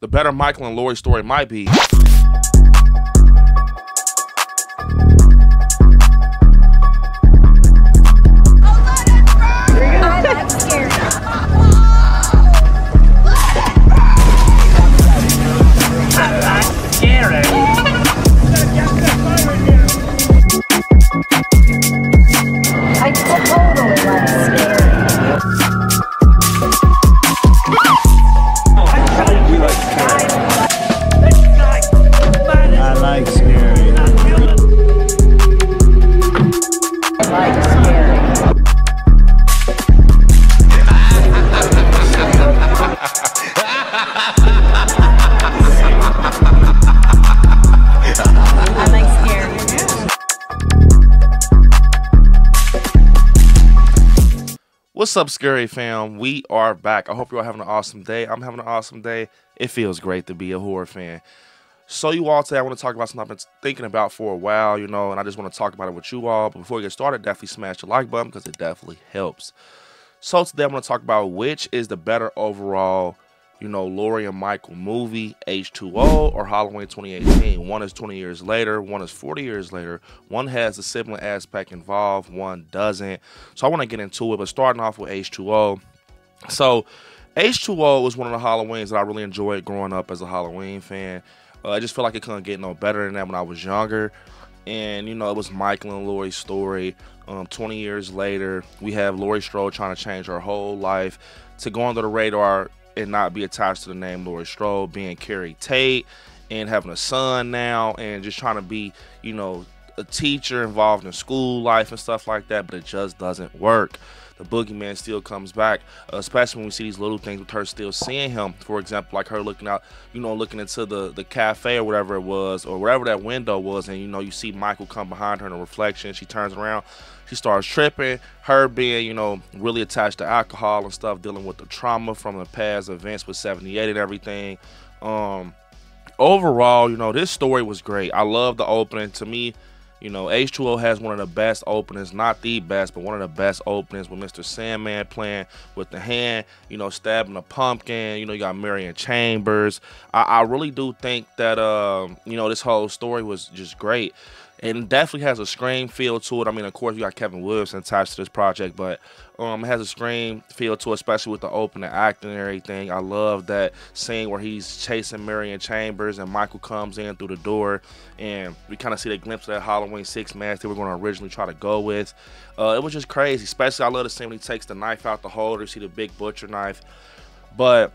the better Michael and Laurie story might be. What's up, Scary fam? We are back. I hope you're all having an awesome day. I'm having an awesome day. It feels great to be a horror fan. So you all, today I want to talk about something I've been thinking about for a while, you know, and I just want to talk about it with you all. But before we get started, definitely smash the like button because it definitely helps. So today I want to talk about which is the better overall, you know, Laurie and Michael movie, H20 or Halloween 2018. One is 20 years later, one is 40 years later. One has the sibling aspect involved, one doesn't. So I want to get into it, but starting off with H20. So H20 was one of the Halloweens that I really enjoyed growing up as a Halloween fan. I just feel like it couldn't get no better than that when I was younger. And, you know, it was Michael and Laurie's story. 20 years later, we have Laurie Strode trying to change her whole life to go under the radar and not be attached to the name Laurie Strode, being Carrie Tate and having a son now and just trying to be, you know, a teacher involved in school life and stuff like that, but it just doesn't work. The boogeyman still comes back, especially when we see these little things with her still seeing him. For example, like her looking out, you know, looking into the cafe or whatever it was, or wherever that window was, and, you know, you see Michael come behind her in a reflection. She turns around, she starts tripping. Her being, you know, really attached to alcohol and stuff, dealing with the trauma from the past events with 78 and everything. Overall, you know, this story was great. I love the opening. To me, you know, H20 has one of the best openings, not the best, but one of the best openings with Mr. Sandman playing with the hand, you know, stabbing a pumpkin. You know, you got Marion Chambers. I really do think that, you know, this whole story was just great. And it definitely has a Scream feel to it. I mean, of course, you got Kevin Williamson attached to this project, but it has a Scream feel to it, especially with the opening acting and everything. I love that scene where he's chasing Marion Chambers and Michael comes in through the door, and we kind of see a glimpse of that Halloween 6 mask they were going to originally try to go with. It was just crazy, especially I love the scene when he takes the knife out the holder, you see the big butcher knife. But,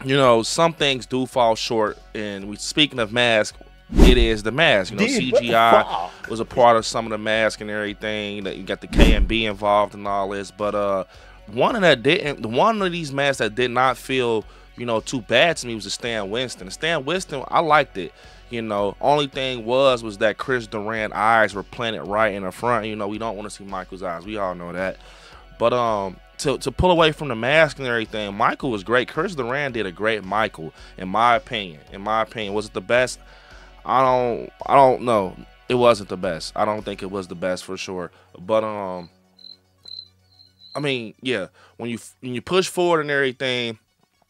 you know, some things do fall short, and speaking of masks, it is the mask. You know, CGI was a part of some of the mask and everything. That you got the K&B involved in all this, but one of these masks that did not feel, you know, too bad to me was the Stan Winston. The Stan Winston, I liked it. You know, only thing was that Chris Durant eyes were planted right in the front. You know, we don't want to see Michael's eyes. We all know that. But to pull away from the mask and everything, Michael was great. Chris Durant did a great Michael, in my opinion. Was it the best? I don't know. It wasn't the best. I don't think it was the best for sure. But I mean, yeah, when you push forward and everything,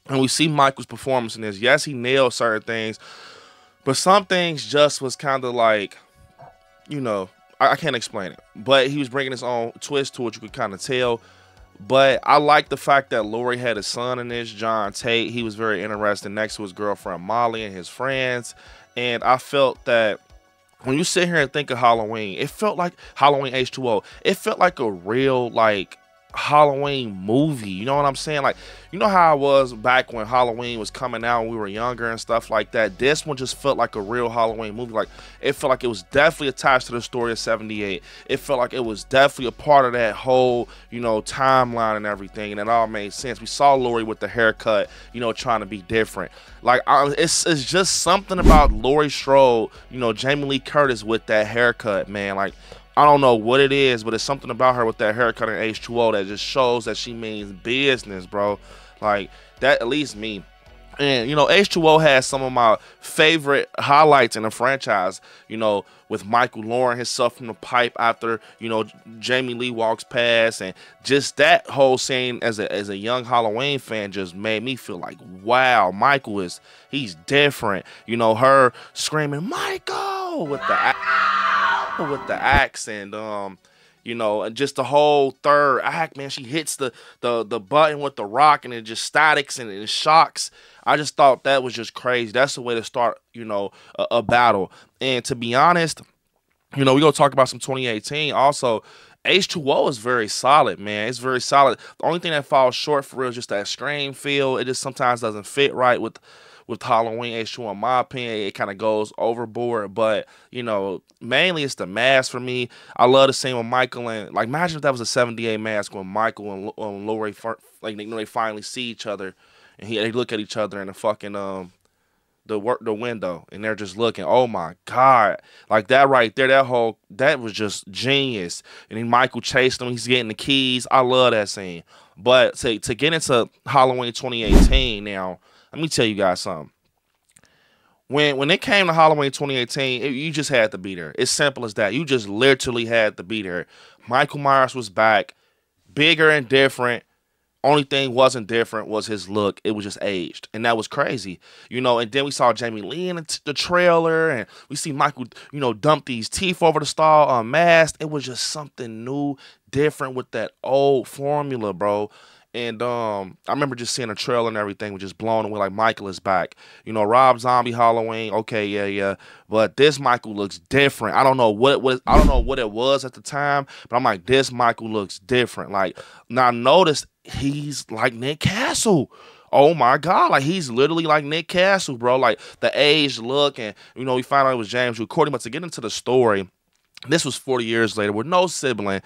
and we see Michael's performance in this, yes, he nailed certain things, but some things just was kind of like, you know, I can't explain it. But he was bringing his own twist to it, you could kind of tell. But I like the fact that Laurie had a son in this, John Tate. He was very interesting next to his girlfriend Molly and his friends. And I felt that when you sit here and think of Halloween, it felt like Halloween H20. It felt like a real, like, Halloween movie. You know what I'm saying? Like, you know how I was back when Halloween was coming out when we were younger and stuff like that? This one just felt like a real Halloween movie. Like, it felt like it was definitely attached to the story of 78. It felt like it was definitely a part of that whole, you know, timeline and everything, and it all made sense. We saw Laurie with the haircut, you know, trying to be different. Like, it's just something about Laurie Strode, you know, Jamie Lee Curtis with that haircut, man. Like, I don't know what it is, but it's something about her with that haircut in H20 that just shows that she means business, bro. Like, that, at least me. And, H2O has some of my favorite highlights in the franchise, with Michael Lauren himself from the pipe after, Jamie Lee walks past. And just that whole scene as a young Halloween fan just made me feel like, wow, he's different. Her screaming, Michael, with the axe, and and just the whole third act, man. She hits the button with the rock, and it just statics and it shocks. I just thought that was just crazy. That's the way to start, a battle. And to be honest, we're gonna talk about some 2018. Also, H2O is very solid, man. It's very solid. The only thing that falls short for real is just that scream feel. It just sometimes doesn't fit right with Halloween H2O, in my opinion. It kind of goes overboard, but mainly it's the mask for me. I love the scene with Michael, and like, imagine if that was a 78 mask when Michael and Laurie they finally see each other, and they look at each other in the fucking the window, and they're just looking. Oh my God, like that right there, that was just genius. And then Michael chased him. He's getting the keys. I love that scene. But to get into Halloween 2018 now, let me tell you guys something. When it came to Halloween 2018, you just had to be there. It's simple as that. You just literally had to be there. Michael Myers was back, bigger and different. Only thing wasn't different was his look. It was just aged, and that was crazy, And then we saw Jamie Lee in the trailer, and we see Michael, dump these teeth over the stall unmasked. It was just something new, different with that old formula, bro. And I remember just seeing a trailer and everything was just blown away. Like, Michael is back. Rob Zombie Halloween. Okay, yeah. But this Michael looks different. I don't know what it was. I don't know what it was at the time, but I'm like, this Michael looks different. Like, now notice he's like Nick Castle. Oh my God, like, he's literally like Nick Castle, bro. Like, the aged look, and we found out it was James recording. But to get into the story, this was 40 years later with no sibling,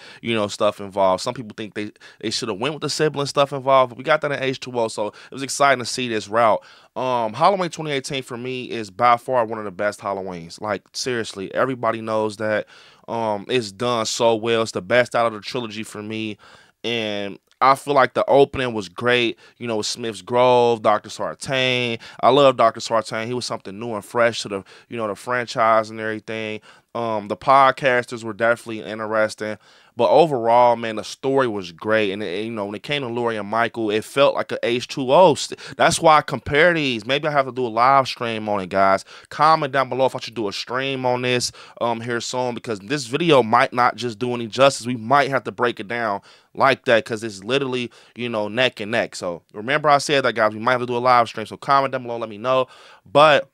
stuff involved. Some people think they should have went with the sibling stuff involved, but we got that in H2O, so it was exciting to see this route. Halloween 2018 for me is by far one of the best Halloweens. Like, seriously, everybody knows that. It's done so well. It's the best out of the trilogy for me, and I feel like the opening was great, with Smith's Grove, Dr. Sartain. I love Dr. Sartain. He was something new and fresh to the, the franchise and everything. The podcasters were definitely interesting. But overall, man, the story was great. And, when it came to Laurie and Michael, it felt like a H2O. That's why I compare these. Maybe I have to do a live stream on it, guys. Comment down below if I should do a stream on this here soon, because this video might not just do any justice. We might have to break it down like that, because it's literally, neck and neck. So remember I said that, guys. We might have to do a live stream. So comment down below, let me know. But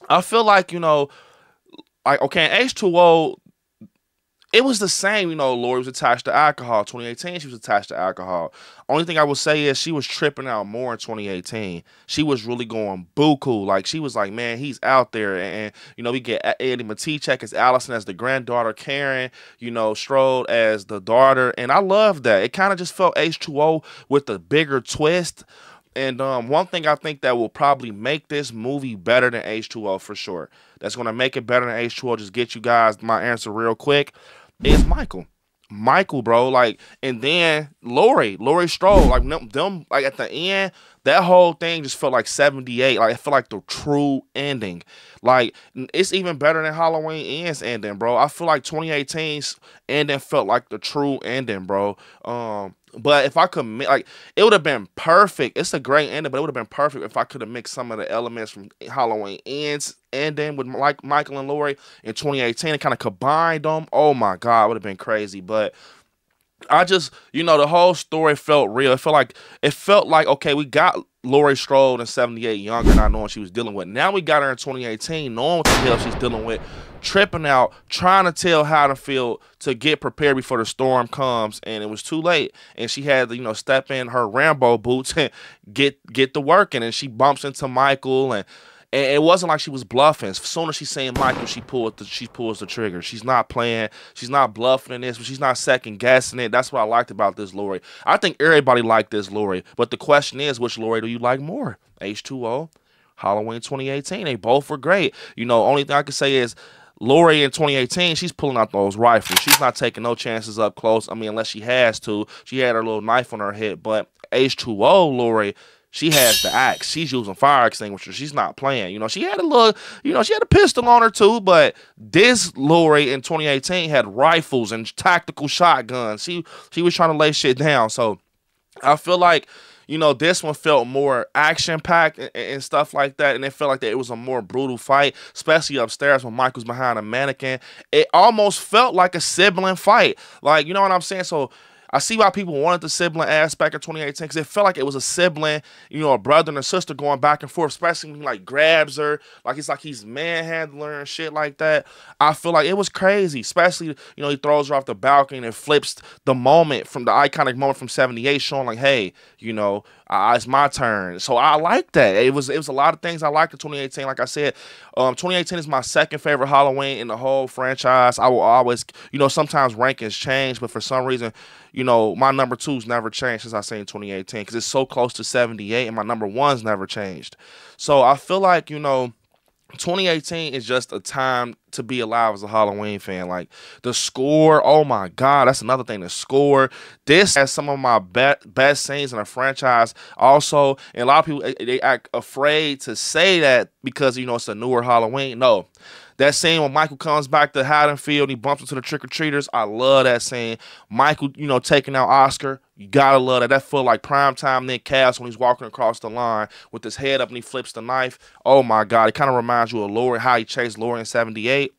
I feel like, like, okay, H2O, it was the same, Laurie was attached to alcohol. 2018, she was attached to alcohol. Only thing I would say is she was tripping out more in 2018. She was really going buku. Like, she was like, man, he's out there. And we get Eddie Matichak as Allison, as the granddaughter, Karen, Strode as the daughter. And I love that. It kind of just felt H2O with a bigger twist. And one thing I think that will probably make this movie better than H2O for sure, that's going to make it better than H2O, just get you guys my answer real quick, is Michael. Michael, bro. Like, and then Laurie Strode, like, them, like, at the end, that whole thing just felt like 78. Like, it felt like the true ending. Like, it's even better than Halloween Ends ending, bro. I feel like 2018's ending felt like the true ending, bro. But if I could, like, it would have been perfect. It's a great ending, but it would have been perfect if I could have mixed some of the elements from Halloween Ends ending with Michael and Laurie in 2018 and kind of combined them. Oh my God, it would have been crazy. But I just, the whole story felt real. It felt like, okay, we got Laurie Strode in 78 younger, not knowing she was dealing with. Now we got her in 2018, knowing what the hell she's dealing with, tripping out, trying to tell how to feel to get prepared before the storm comes, and it was too late. And she had to, step in her Rambo boots and get to working. And she bumps into Michael, and it wasn't like she was bluffing. As soon as she's saying Michael, she pulls the trigger. She's not playing. She's not bluffing in this, but she's not second guessing it. That's what I liked about this Laurie. I think everybody liked this Laurie, but the question is, which Laurie do you like more? H2O, Halloween 2018. They both were great. Only thing I can say is, Laurie in 2018, she's pulling out those rifles. She's not taking no chances up close. I mean, unless she has to. She had her little knife on her hip. But H2O Laurie, She has the axe. She's using fire extinguisher. She's not playing. You know, she had a little, you know, she had a pistol on her too, but this Laurie in 2018 had rifles and tactical shotguns. She was trying to lay shit down. So I feel like, you know, this one felt more action-packed and stuff like that, and it felt like that it was a more brutal fight, especially upstairs when Michael's behind a mannequin. It almost felt like a sibling fight. Like, you know what I'm saying? So I see why people wanted the sibling aspect of 2018, because it felt like it was a sibling, you know, a brother and a sister going back and forth, especially when he, like, grabs her. Like, it's like he's manhandling her and shit like that. I feel like it was crazy, especially, you know, he throws her off the balcony and flips the moment from the iconic moment from 78, showing, like, hey, you know, it's my turn. So I like that. It was a lot of things I liked in 2018. Like I said, 2018 is my second favorite Halloween in the whole franchise. I will always, you know, sometimes rankings change, but for some reason, you know, my number 2's never changed since I say in 2018, because it's so close to 78, and my number 1's never changed. So I feel like, you know, 2018 is just a time to be alive as a Halloween fan. Like, the score, oh my God, that's another thing. The score, this has some of my best scenes in the franchise also. And a lot of people, they act afraid to say that because, you know, it's a newer Halloween. No. That scene when Michael comes back to Haddonfield and he bumps into the trick-or-treaters, I love that scene. Michael, you know, taking out Oscar, you gotta love that. That feel like primetime Nick Cass when he's walking across the line with his head up and he flips the knife. Oh my God, it kind of reminds you of Laurie, how he chased Laurie in 78.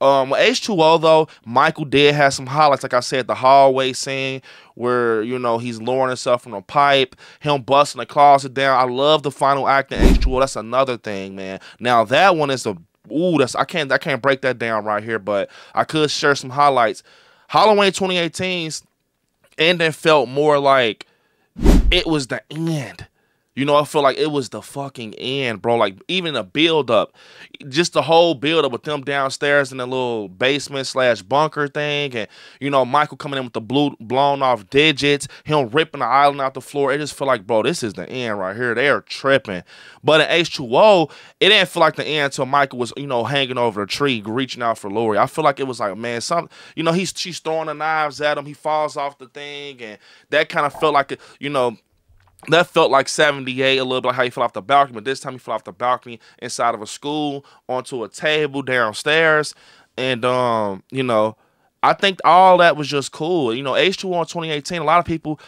With H2O though, Michael did have some highlights. Like I said, the hallway scene where, you know, he's lowering himself from a pipe, him busting the closet down. I love the final act in H2O. That's another thing, man. Now that one is a I can't break that down right here, but I could share some highlights. Halloween 2018's ending felt more like it was the end. You know, I feel like it was the fucking end, bro. Like, even the build-up. Just the whole build-up with them downstairs in the little basement/bunker thing. And, you know, Michael coming in with the blown-off digits. Him ripping the island out the floor. It just feel like, bro, this is the end right here. They are tripping. But in H2O, it didn't feel like the end until Michael was, you know, hanging over a tree, reaching out for Laurie. I feel like it was like, man, you know, she's throwing the knives at him. He falls off the thing. And that kind of felt like, you know, that felt like 78, a little bit like how he fell off the balcony, but this time he fell off the balcony inside of a school onto a table downstairs. And, you know, I think all that was just cool. You know, H2O in 2018, a lot of people,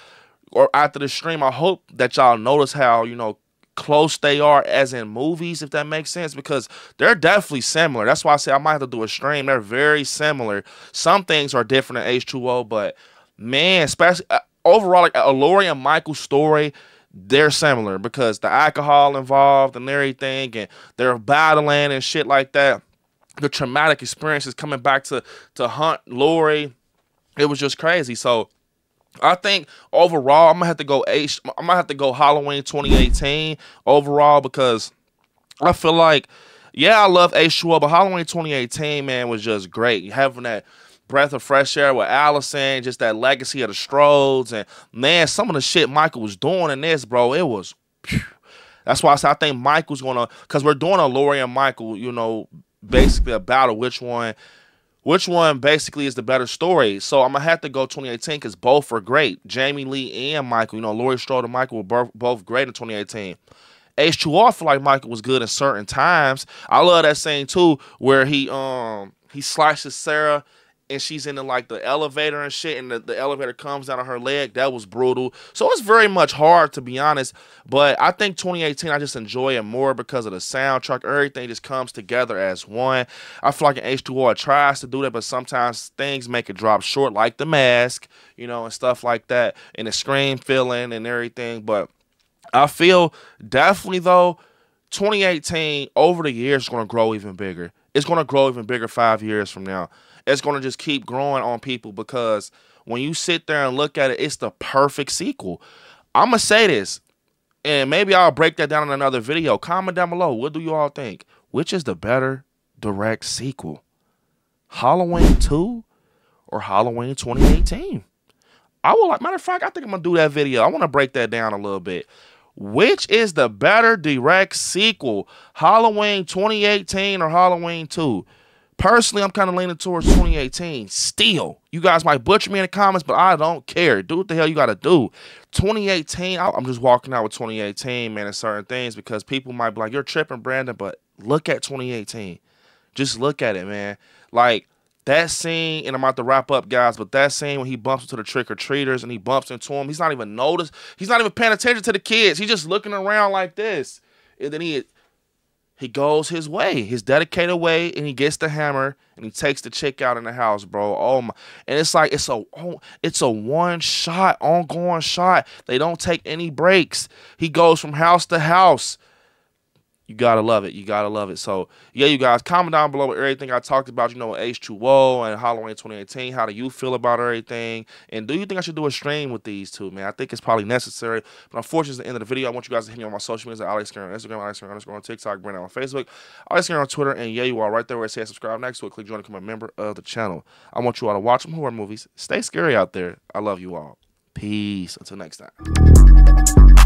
or after the stream, I hope that y'all notice how, you know, close they are as in movies, if that makes sense, because they're definitely similar. That's why I say I might have to do a stream. They're very similar. Some things are different in H2O, but, man, especially... overall, like a Laurie and Michael story, they're similar because the alcohol involved and everything, and they're battling and shit like that. The traumatic experiences coming back to hunt Laurie, it was just crazy. So I think overall, I'm gonna have to go Halloween 2018 overall, because I feel like, yeah, I love H2O, but Halloween 2018, man, was just great. Having that breath of fresh air with Allison, just that legacy of the Strodes, and man, some of the shit Michael was doing in this, bro, it was, phew. That's why I said I think Michael's gonna, because we're doing a Laurie and Michael, you know, basically a battle, which one basically is the better story. So I'm gonna have to go 2018 because both are great. Jamie Lee and Michael, you know, Laurie Strode and Michael were both great in 2018. H2O, I feel like Michael was good in certain times. I love that scene too, where he slices Sarah and she's in like the elevator and shit, and the elevator comes down on her leg. That was brutal. So it's very much hard, to be honest. But I think 2018, I just enjoy it more because of the soundtrack. Everything just comes together as one. I feel like in H2O, it tries to do that, but sometimes things make it drop short, like The Mask, you know, and stuff like that, and the Scream feeling and everything. But I feel definitely, though, 2018, over the years, is going to grow even bigger. It's going to grow even bigger 5 years from now. It's going to just keep growing on people, because when you sit there and look at it, it's the perfect sequel. I'm going to say this, and maybe I'll break that down in another video. Comment down below. What do you all think? Which is the better direct sequel? Halloween 2 or Halloween 2018? Matter of fact, I think I'm going to do that video. I want to break that down a little bit. Which is the better direct sequel? Halloween 2018 or Halloween 2? Personally, I'm kind of leaning towards 2018. Still, you guys might butcher me in the comments, but I don't care. Do what the hell you got to do. 2018, I'm just walking out with 2018, man, and certain things because people might be like, you're tripping, Brandon, but look at 2018. Just look at it, man. Like, that scene, and I'm about to wrap up, guys, but that scene when he bumps into the trick-or-treaters and he bumps into him, he's not even noticed. He's not even paying attention to the kids. He's just looking around like this. And then he goes his way, his dedicated way, and he gets the hammer and he takes the chick out in the house, bro. Oh my! And it's like it's a one shot, ongoing shot. They don't take any breaks. He goes from house to house. You gotta love it. You gotta love it. So yeah, you guys, comment down below with everything I talked about. You know, H20 and Halloween 2018. How do you feel about everything? And do you think I should do a stream with these two, man? I think it's probably necessary. But unfortunately, it's the end of the video. I want you guys to hit me on my social medias at ILIKESCARY on Instagram, ILIKESCARY on TikTok, Brandon on Facebook, ILIKESCARY on Twitter, and yeah, you are right there where it says subscribe next to it. Click join to become a member of the channel. I want you all to watch some horror movies. Stay scary out there. I love you all. Peace. Until next time.